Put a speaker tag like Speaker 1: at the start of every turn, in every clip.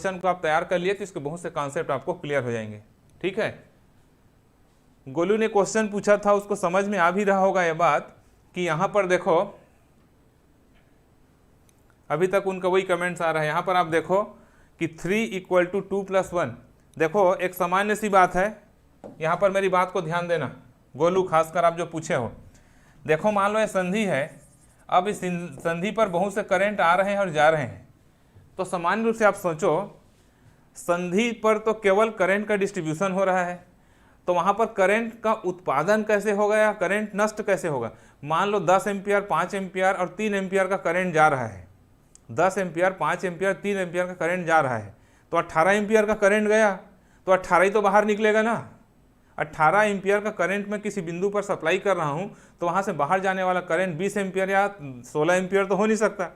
Speaker 1: Question को आप तैयार कर लिए तो इसके बहुत से कॉन्सेप्ट आपको क्लियर हो जाएंगे। ठीक है, गोलू ने क्वेश्चन पूछा था, उसको समझ में आ भी रहा होगा ये बात कि यहाँ पर देखो, अभी तक उनका वही कमेंट्स आ रहा है। यहाँ पर आप देखो कि 3 = 2 + 1। देखो एक सामान्य सी बात है, यहाँ पर मेरी बात को ध्यान देना गोलू, खासकर आप जो पूछे हो। देखो मान लो ये संधि है, अब इस संधि पर बहुत से करंट आ रहे हैं और जा रहे हैं, तो सामान्य रूप से आप सोचो संधि पर तो केवल करंट का डिस्ट्रीब्यूशन हो रहा है, तो वहाँ पर करंट का उत्पादन कैसे होगा या करंट नष्ट कैसे होगा। मान लो 10 एम्पियर, 5 एम्पियर और 3 एम्पियर का करंट जा रहा है, 10 एम्पियर, 5 एम्पियर, 3 एम्पियर का करंट जा रहा है, तो 18 एम्पियर का करंट गया, तो 18 ही तो बाहर निकलेगा ना। 18 एम्पियर का करंट मैं किसी बिंदु पर सप्लाई कर रहा हूँ, तो वहाँ से बाहर जाने वाला करंट 20 एम्पियर या 16 एम्पियर तो हो नहीं सकता।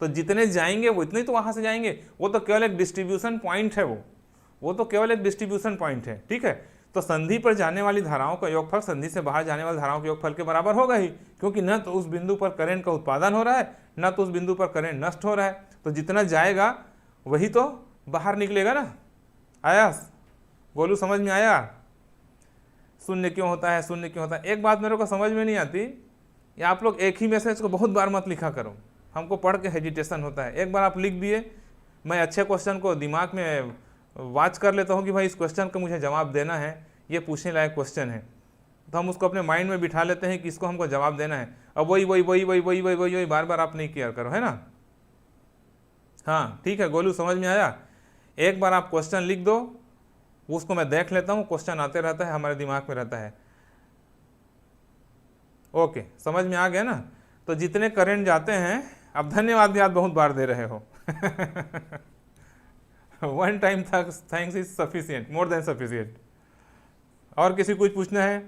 Speaker 1: तो जितने जाएंगे वो इतने तो वहाँ से जाएंगे, वो तो केवल एक डिस्ट्रीब्यूशन पॉइंट है, वो तो केवल एक डिस्ट्रीब्यूशन पॉइंट है। ठीक है, तो संधि पर जाने वाली धाराओं का योगफल संधि से बाहर जाने वाली धाराओं के योगफल के बराबर होगा ही, क्योंकि न तो उस बिंदु पर करंट का उत्पादन हो रहा है, न तो उस बिंदु पर करंट नष्ट हो रहा है। तो जितना जाएगा वही तो बाहर निकलेगा ना। आया गोलू, समझ में आया? शून्य क्यों होता है, शून्य क्यों होता है? एक बात मेरे को समझ में नहीं आती, या आप लोग एक ही मैसेज को बहुत बार मत लिखा करो, हमको पढ़ के हेजिटेशन होता है। एक बार आप लिख दिए, मैं अच्छे क्वेश्चन को दिमाग में वाच कर लेता हूँ कि भाई इस क्वेश्चन का मुझे जवाब देना है, ये पूछने लायक क्वेश्चन है, तो हम उसको अपने माइंड में बिठा लेते हैं कि इसको हमको जवाब देना है। अब वही वही वही वही वही वही वही वही बार बार आप नहीं क्लियर करो, है ना। हाँ ठीक है गोलू, समझ में आया? एक बार आप क्वेश्चन लिख दो, उसको मैं देख लेता हूँ, क्वेश्चन आते रहता है, हमारे दिमाग में रहता है। ओके, समझ में आ गया ना। तो जितने करंट जाते हैं, अब धन्यवाद भी आप बहुत बार दे रहे हो one time thanks is sufficient, more than sufficient. और किसी कुछ पूछना है?